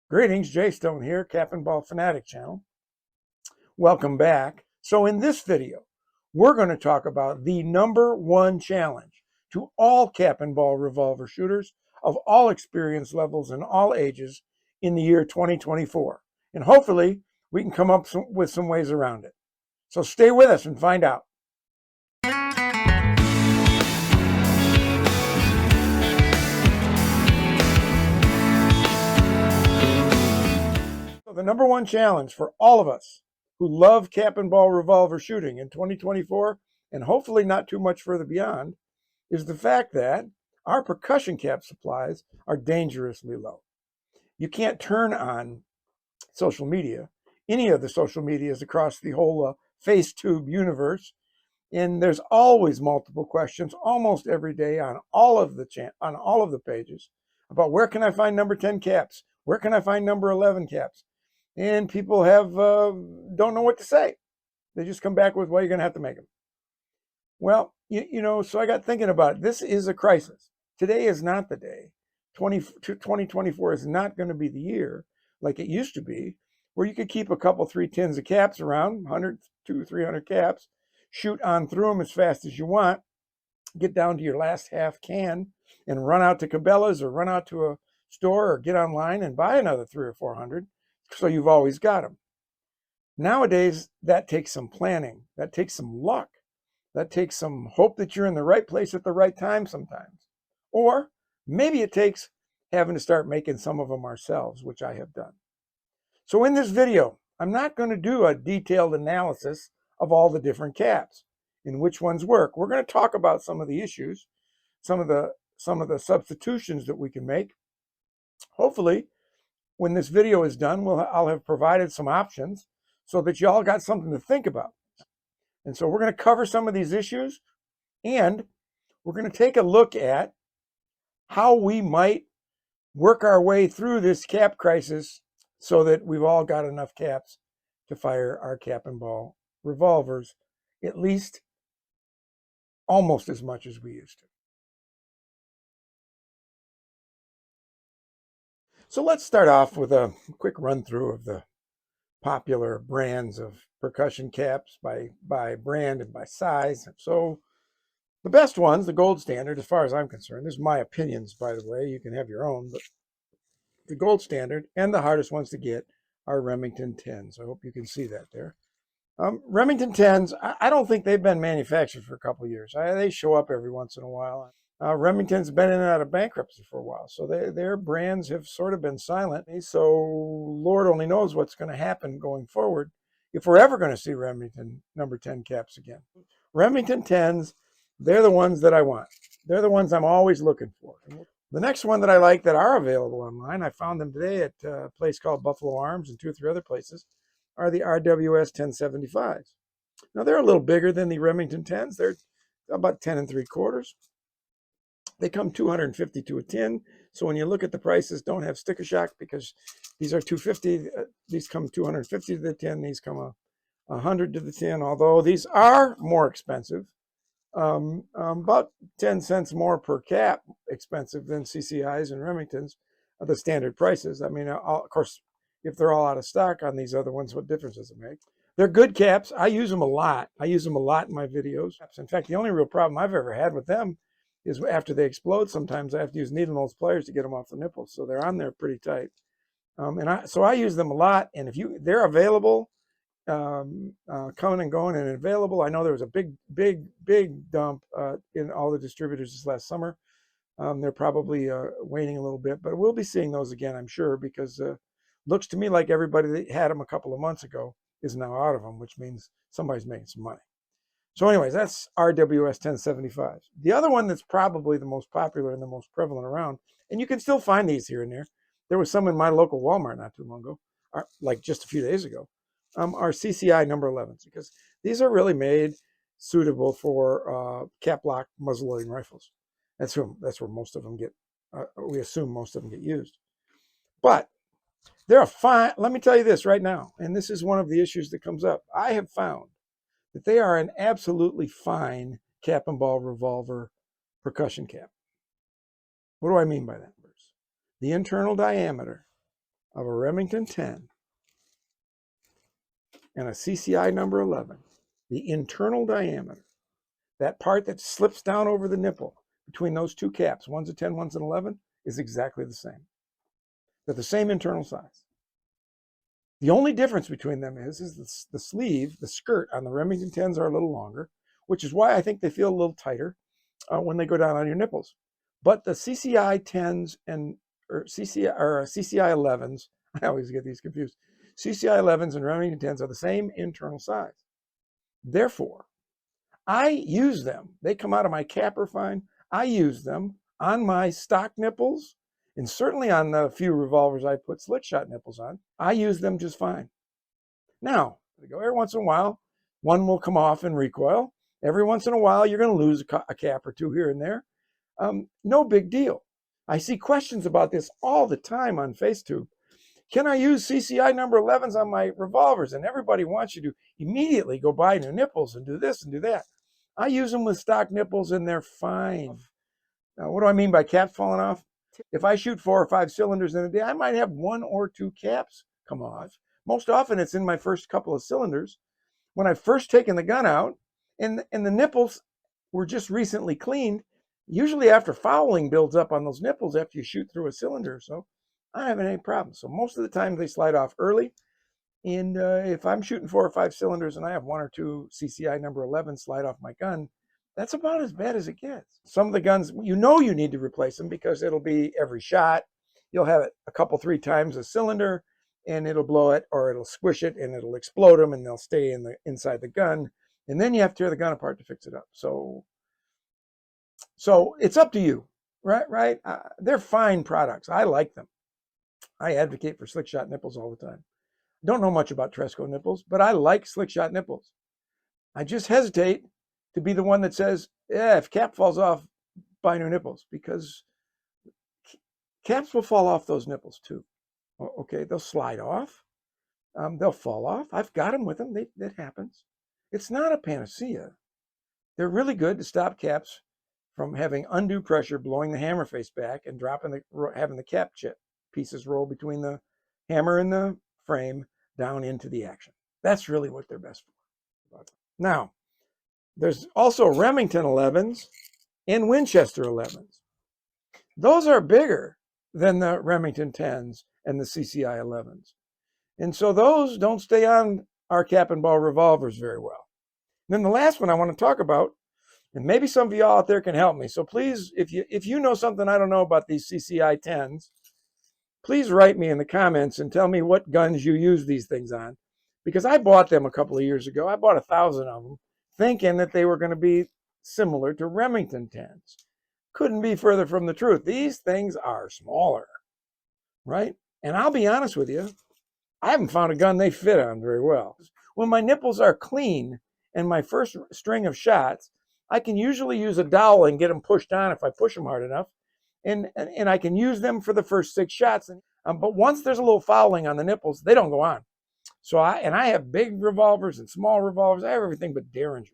Greetings, Jay Stone here, Cap and Ball Fanatic channel. Welcome back. So in this video, we're going to talk about the #1 challenge to all cap and ball revolver shooters of all experience levels and all ages in the year 2024. And hopefully we can come up with some ways around it. So stay with us and find out. So the #1 challenge for all of us who love cap and ball revolver shooting in 2024, and hopefully not too much further beyond, is the fact that our percussion cap supplies are dangerously low. You can't turn on social media, any of the social medias across the whole FaceTube universe, and there's always multiple questions almost every day on all of the pages about where can I find number 10 caps, where can I find number 11 caps, and people don't know what to say. They just come back with, well, you're going to have to make them. Well, so I got thinking about it. This is a crisis. Today is not the day. 2024 is not going to be the year like it used to be, where you could keep a couple, 3 tins of caps around, 100, 200, 300 caps, shoot on through them as fast as you want, get down to your last half can, and run out to Cabela's or run out to a store or get online and buy another 300 or 400, so you've always got them. Nowadays, that takes some planning. That takes some luck. That takes some hope that you're in the right place at the right time sometimes. Or maybe it takes having to start making some of them ourselves, which I have done. So in this video, I'm not going to do a detailed analysis of all the different caps and which ones work. We're going to talk about some of the issues, some of the substitutions that we can make. Hopefully, when this video is done, I'll have provided some options so that y'all got something to think about. And so we're going to cover some of these issues, and we're going to take a look at how we might work our way through this cap crisis so that we've all got enough caps to fire our cap and ball revolvers, at least almost as much as we used to. So let's start off with a quick run through of the popular brands of percussion caps by brand and by size. So the best ones, the gold standard, as far as I'm concerned, this is my opinions, by the way, you can have your own, but the gold standard and the hardest ones to get are Remington 10s. I hope you can see that there. Remington 10s, I don't think they've been manufactured for a couple of years. They show up every once in a while. Remington's been in and out of bankruptcy for a while, so their brands have sort of been silent. So Lord only knows what's going to happen going forward if we're ever going to see Remington number 10 caps again. Remington 10s, they're the ones that I want. They're the ones I'm always looking for. The next one that I like that are available online, I found them today at a place called Buffalo Arms and 2 or 3 other places, are the RWS 1075s. Now they're a little bigger than the Remington 10s. They're about 10 3/4. They come 250 to a tin. So when you look at the prices, don't have sticker shock because these are 250. These come 250 to the tin. These come 100 to the tin, although these are more expensive. About 10 cents more per cap expensive than CCIs and Remingtons, the standard prices. I mean, of course, if they're all out of stock on these other ones, what difference does it make? They're good caps. I use them a lot. I use them a lot in my videos. In fact, the only real problem I've ever had with them is after they explode, sometimes I have to use needle nose pliers to get them off the nipples. So they're on there pretty tight. So I use them a lot. And if they're available, coming and going and available. I know there was a big dump in all the distributors this last summer. They're probably waning a little bit, but we'll be seeing those again, I'm sure, because looks to me like everybody that had them a couple of months ago is now out of them, which means somebody's making some money. So anyways, that's RWS 1075. The other one that's probably the most popular and the most prevalent around, and you can still find these here and there. There was some in my local Walmart not too long ago, like just a few days ago. Are CCI number 11s, because these are really made suitable for cap lock muzzleloading rifles. That's where most of them get. We assume most of them get used. But they're a fine. Let me tell you this right now, and this is one of the issues that comes up. I have found that they are an absolutely fine cap and ball revolver percussion cap. What do I mean by that, Bruce? The internal diameter of a Remington 10 and a CCI number 11, the internal diameter, that part that slips down over the nipple between those two caps, one's a 10, one's an 11, is exactly the same. They're the same internal size. The only difference between them is the sleeve, the skirt on the Remington 10s are a little longer, which is why I think they feel a little tighter when they go down on your nipples. But the CCI 10s or CCI 11s, I always get these confused. CCI 11s and Remington 10s are the same internal size. Therefore, I use them. They come out of my capper fine. I use them on my stock nipples, and certainly on the few revolvers I put slick shot nipples on. I use them just fine. Now, every once in a while, one will come off in recoil. Every once in a while, you're going to lose a cap or two here and there. No big deal. I see questions about this all the time on FaceTube. Can I use CCI number 11s on my revolvers? And everybody wants you to immediately go buy new nipples and do this and do that. I use them with stock nipples and they're fine. Now, what do I mean by caps falling off? If I shoot 4 or 5 cylinders in a day, I might have 1 or 2 caps come off. Most often it's in my first couple of cylinders. When I've first taken the gun out and the nipples were just recently cleaned, usually after fouling builds up on those nipples after you shoot through a cylinder or so, I don't have any problem. So most of the time they slide off early. And if I'm shooting 4 or 5 cylinders and I have 1 or 2 CCI number 11 slide off my gun, that's about as bad as it gets. Some of the guns, you need to replace them because it'll be every shot. You'll have it a couple, 3 times a cylinder and it'll blow it or it'll squish it and it'll explode them and they'll stay inside the gun. And then you have to tear the gun apart to fix it up. So it's up to you, right? They're fine products. I like them. I advocate for slick shot nipples all the time. Don't know much about Tresco nipples, but I like slick shot nipples. I just hesitate to be the one that says, yeah, if cap falls off, buy new nipples, because caps will fall off those nipples too. Okay, they'll slide off. They'll fall off. I've got them with them. That happens. It's not a panacea. They're really good to stop caps from having undue pressure blowing the hammer face back and having the cap chip pieces roll between the hammer and the frame down into the action. That's really what they're best for. Now, there's also Remington 11s and Winchester 11s. Those are bigger than the Remington 10s and the CCI 11s. And so those don't stay on our cap and ball revolvers very well. And then the last one I want to talk about, and maybe some of y'all out there can help me. So please, if you know something I don't know about these CCI 10s, please write me in the comments and tell me what guns you use these things on, because I bought them a couple of years ago. I bought 1,000 of them thinking that they were going to be similar to Remington 10s. Couldn't be further from the truth. These things are smaller, right? And I'll be honest with you, I haven't found a gun they fit on very well. When my nipples are clean and my first string of shots, I can usually use a dowel and get them pushed on if I push them hard enough. And I can use them for the first 6 shots. But once there's a little fouling on the nipples, they don't go on. So I have big revolvers and small revolvers. I have everything but Derringers.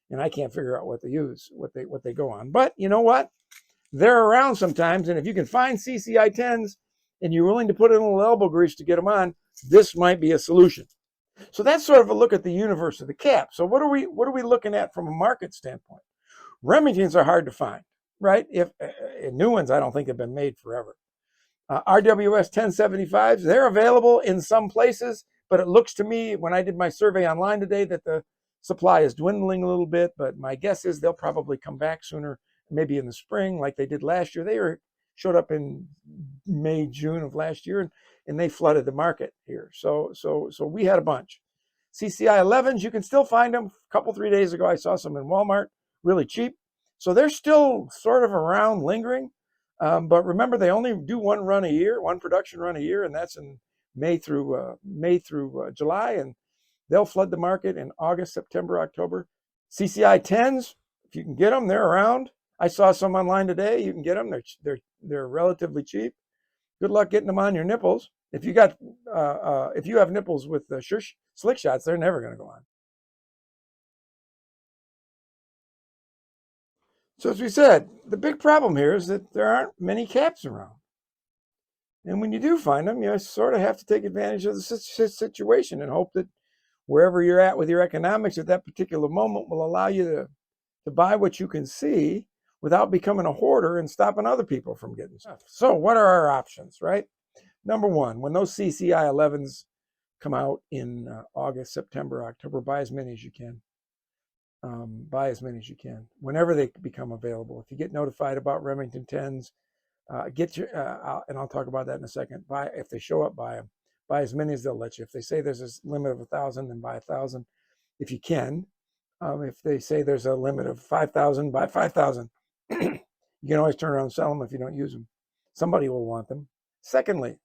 And I can't figure out what they use, what they go on. But you know what? They're around sometimes. And if you can find CCI 10s and you're willing to put in a little elbow grease to get them on, this might be a solution. So that's sort of a look at the universe of the cap. So what are we looking at from a market standpoint? Remingtons are hard to find, right? If new ones, I don't think have been made forever. RWS 1075s, they're available in some places, but it looks to me, when I did my survey online today, that the supply is dwindling a little bit, but my guess is they'll probably come back sooner, maybe in the spring like they did last year. They showed up in May, June of last year, and they flooded the market here. So we had a bunch. CCI 11s, you can still find them. A couple, 3 days ago, I saw some in Walmart, really cheap. So they're still sort of around, lingering. But remember, they only do one production run a year, and that's in May through July, and they'll flood the market in August, September, October. CCI 10s, if you can get them, they're around. I saw some online today. You can get them. They're relatively cheap. Good luck getting them on your nipples. If you have nipples with the slick shots, they're never going to go on. So as we said, the big problem here is that there aren't many caps around. And when you do find them, you sort of have to take advantage of the situation and hope that wherever you're at with your economics at that particular moment will allow you to buy what you can see without becoming a hoarder and stopping other people from getting stuff. So what are our options, right? Number one, when those CCI 11s come out in August, September, October, buy as many as you can. Buy as many as you can whenever they become available. If you get notified about Remington 10s, get your, and I'll talk about that in a second. Buy, if they show up, buy them. Buy as many as they'll let you. If they say there's a limit of 1,000, then buy 1,000 if you can. If they say there's a limit of 5,000, buy 5,000. You can always turn around and sell them if you don't use them. Somebody will want them. Secondly,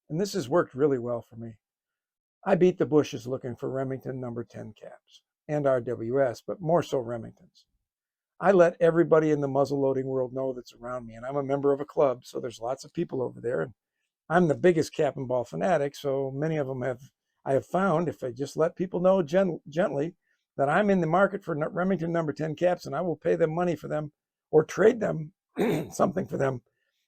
and this has worked really well for me, I beat the bushes looking for Remington number 10 caps and RWS, but more so Remingtons. I let everybody in the muzzleloading world know that's around me, and I'm a member of a club, so there's lots of people over there. And I'm the biggest cap and ball fanatic, so many of them I have found, if I just let people know gently that I'm in the market for Remington number 10 caps and I will pay them money for them or trade them something for them.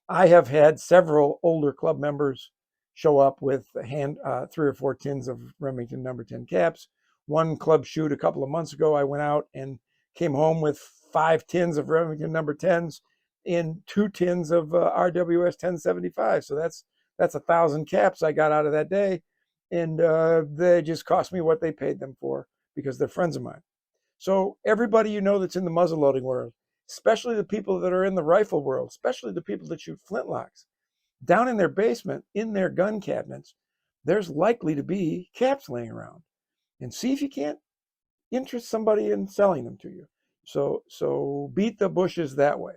I have had several older club members show up with 3 or 4 tins of Remington number 10 caps. One club shoot a couple of months ago, I went out and came home with 5 tins of Remington number 10s in 2 tins of RWS 1075. So that's 1,000 caps I got out of that day. And they just cost me what they paid them for because they're friends of mine. So everybody you know that's in the muzzleloading world, especially the people that are in the rifle world, especially the people that shoot flintlocks, down in their basement, in their gun cabinets, there's likely to be caps laying around. And see if you can't interest somebody in selling them to you. So beat the bushes that way.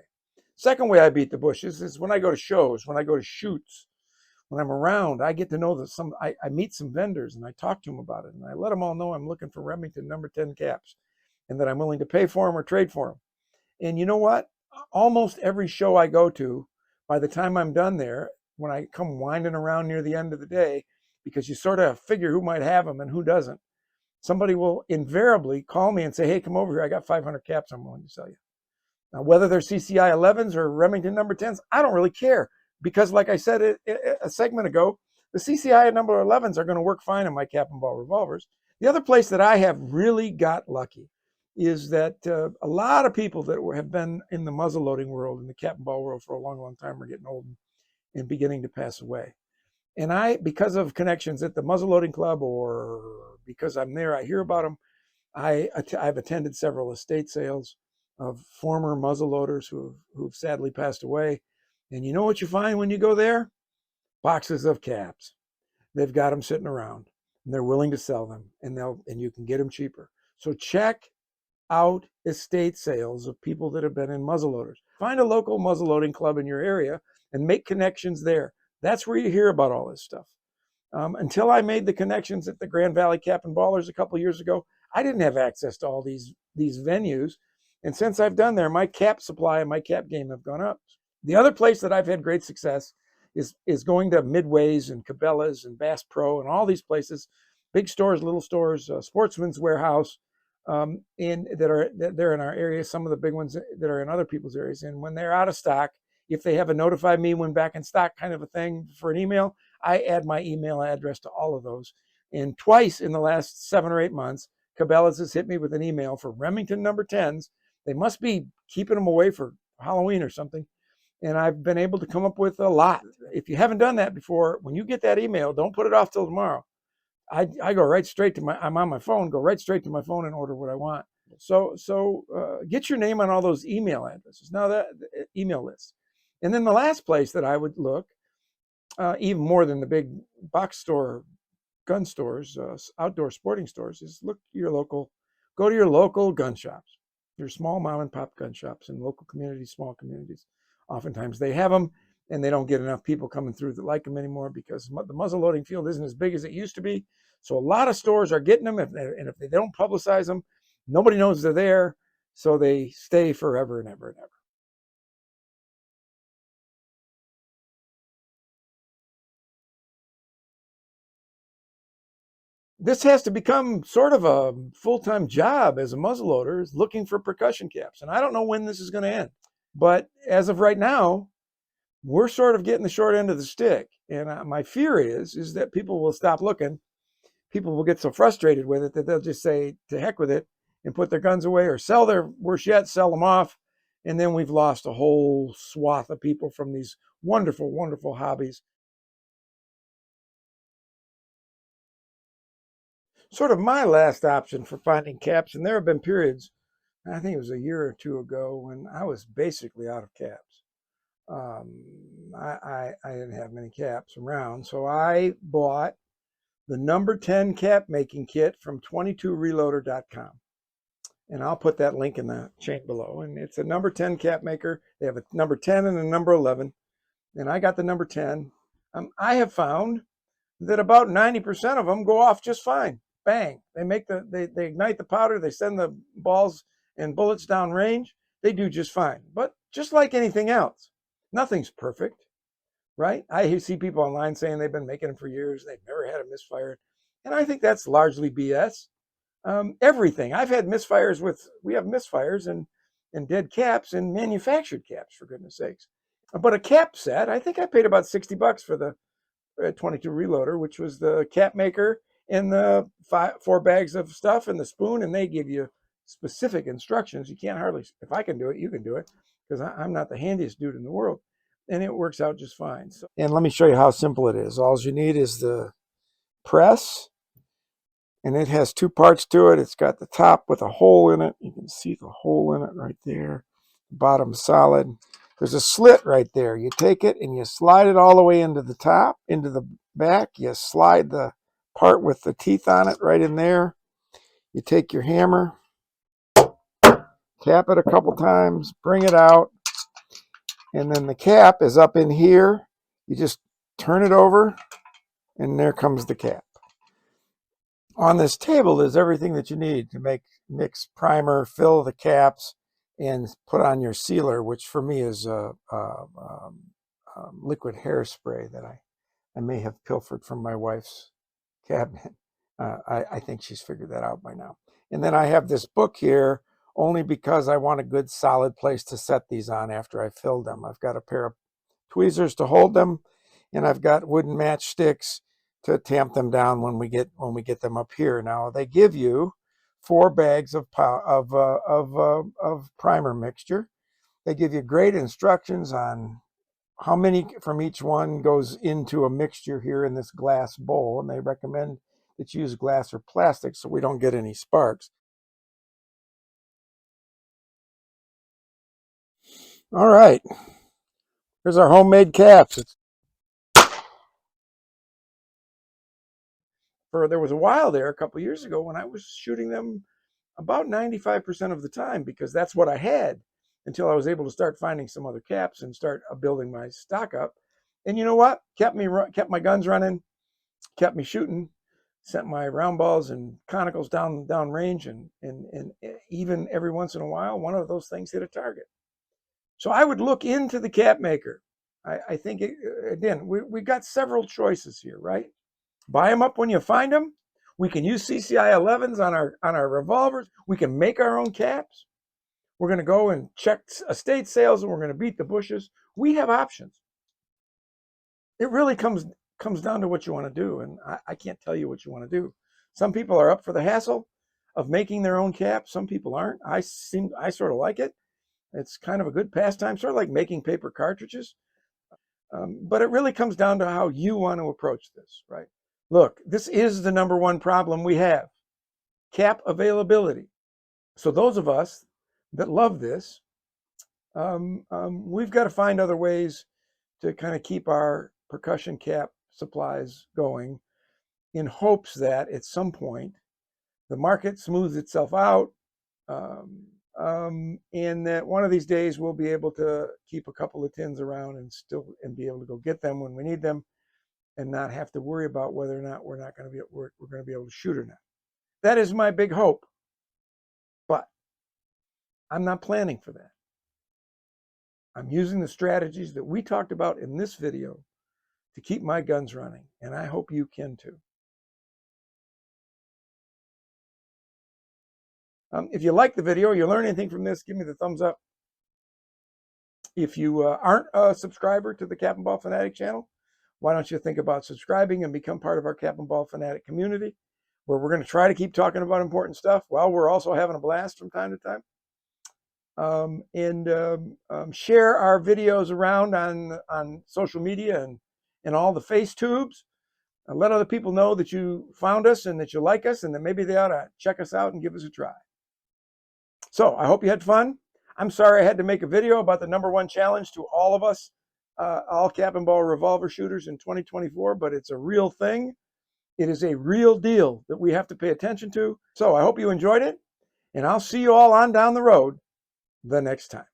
Second way I beat the bushes is when I go to shows, when I go to shoots, when I'm around, I get to know that I meet some vendors and I talk to them about it. And I let them all know I'm looking for Remington number 10 caps and that I'm willing to pay for them or trade for them. And you know what? Almost every show I go to, by the time I'm done there, when I come winding around near the end of the day, because you sort of figure who might have them and who doesn't, somebody will invariably call me and say, hey, come over here. I got 500 caps I'm willing to sell you. Now, whether they're CCI 11s or Remington number 10s, I don't really care. Because like I said a segment ago, the CCI number 11s are going to work fine in my cap and ball revolvers. The other place that I have really got lucky is that a lot of people that have been in the muzzleloading world, in the cap and ball world for a long, long time are getting old and beginning to pass away. And I, because of connections at the muzzleloading club or because I'm there, I hear about them. I've attended several estate sales of former muzzleloaders who've sadly passed away. And you know what you find when you go there? Boxes of caps. They've got them sitting around and they're willing to sell them and you can get them cheaper. So check out estate sales of people that have been in muzzleloaders. Find a local muzzleloading club in your area and make connections there. That's where you hear about all this stuff. Until I made the connections at the Grand Valley Cap and Ballers a couple of years ago, I didn't have access to all these venues. And since I've done there, my cap supply and my cap game have gone up. The other place that I've had great success is going to Midways and Cabela's and Bass Pro and all these places, big stores, little stores, Sportsman's Warehouse, they're in our area. Some of the big ones that are in other people's areas. And when they're out of stock, if they have a notify me when back in stock kind of a thing for an email, I add my email address to all of those. And twice in the last 7 or 8 months, Cabela's has hit me with an email for Remington number 10s. They must be keeping them away for Halloween or something. And I've been able to come up with a lot. If you haven't done that before, when you get that email, don't put it off till tomorrow. I go right straight to I'm on my phone, go right straight to my phone and order what I want. So get your name on all those email addresses. Now that email lists. And then the last place that I would look, even more than the big box store, gun stores, outdoor sporting stores, is go to your local gun shops, your small mom and pop gun shops in local communities, small communities. Oftentimes they have them and they don't get enough people coming through that like them anymore because the muzzleloading field isn't as big as it used to be. So a lot of stores are getting them, and if they don't publicize them, nobody knows they're there. So they stay forever and ever and ever. This has to become sort of a full-time job as a muzzleloader, is looking for percussion caps. And I don't know when this is going to end. But as of right now, we're sort of getting the short end of the stick. And my fear is that people will stop looking. People will get so frustrated with it that they'll just say, to heck with it, and put their guns away, or sell their, worse yet, sell them off. And then we've lost a whole swath of people from these wonderful, wonderful hobbies. Sort of my last option for finding caps, and there have been periods, I think it was a year or two ago, when I was basically out of caps. I didn't have many caps around, so I bought the number 10 cap making kit from 22reloader.com. And I'll put that link in the chain below. And it's a number 10 cap maker. They have a number 10 and a number 11. And I got the number 10. I have found that about 90% of them go off just fine. Bang. They ignite the powder, they send the balls and bullets down range. They do just fine. But just like anything else, nothing's perfect, right? I see people online saying they've been making them for years, they've never had a misfire. And I think that's largely BS. Everything. I've had misfires we have misfires and dead caps and manufactured caps, for goodness sakes. But a cap set, I think I paid about $60 for the 22 Reloader, which was the cap maker and the 4 bags of stuff and the spoon, and they give you specific instructions. You can't hardly, if I can do it, you can do it, because I'm not the handiest dude in the world, and it works out just fine. So, and let me show you how simple it is. All you need is the press, and it has 2 parts to it. It's got the top with a hole in it. You can see the hole in it right there. Bottom solid. There's a slit right there. You take it and you slide it all the way into the top, into the back. You slide the part with the teeth on it right in there. You take your hammer, tap it a couple times, bring it out, and then the cap is up in here. You just turn it over, and there comes the cap. On this table is everything that you need to mix primer, fill the caps, and put on your sealer, which for me is liquid hairspray that I may have pilfered from my wife's cabinet. I think she's figured that out by now. And then I have this book here only because I want a good solid place to set these on after I filled them. I've got a pair of tweezers to hold them, and I've got wooden matchsticks to tamp them down when we get them up here. Now they give you 4 bags of primer mixture. They give you great instructions on how many from each one goes into a mixture here in this glass bowl, and they recommend that you use glass or plastic so we don't get any sparks. All right, here's our homemade caps. There was a while there a couple years ago when I was shooting them about 95% of the time, because that's what I had until I was able to start finding some other caps and start building my stock up. And you know what? Kept my guns running, kept me shooting, sent my round balls and conicals down range, and even every once in a while, one of those things hit a target. So I would look into the cap maker. I think, again, we got several choices here, right? Buy them up when you find them. We can use CCI 11s on our revolvers. We can make our own caps. We're going to go and check estate sales, and we're going to beat the bushes. We have options. It really comes down to what you want to do, and I can't tell you what you want to do. Some people are up for the hassle of making their own caps. Some people aren't. I sort of like it. It's kind of a good pastime, sort of like making paper cartridges. But it really comes down to how you want to approach this, right? Look, this is the number one problem we have: cap availability. So those of us that love this, we've got to find other ways to kind of keep our percussion cap supplies going, in hopes that at some point the market smooths itself out, and that one of these days we'll be able to keep a couple of tins around and be able to go get them when we need them, and not have to worry about whether or not we're going to be able to shoot or not. That is my big hope, but I'm not planning for that. I'm using the strategies that we talked about in this video to keep my guns running, and I hope you can too. If you like the video, you learn anything from this, give me the thumbs up. If you aren't a subscriber to the Cap and Ball Fanatic channel, why don't you think about subscribing and become part of our Cap and Ball Fanatic community, where we're going to try to keep talking about important stuff while we're also having a blast from time to time. Share our videos around on social media and all the face tubes. Let other people know that you found us and that you like us and that maybe they ought to check us out and give us a try. So I hope you had fun. I'm sorry I had to make a video about the #1 challenge to all of us, all cap and ball revolver shooters in 2024, but it's a real thing. It is a real deal that we have to pay attention to. So I hope you enjoyed it, and I'll see you all on down the road the next time.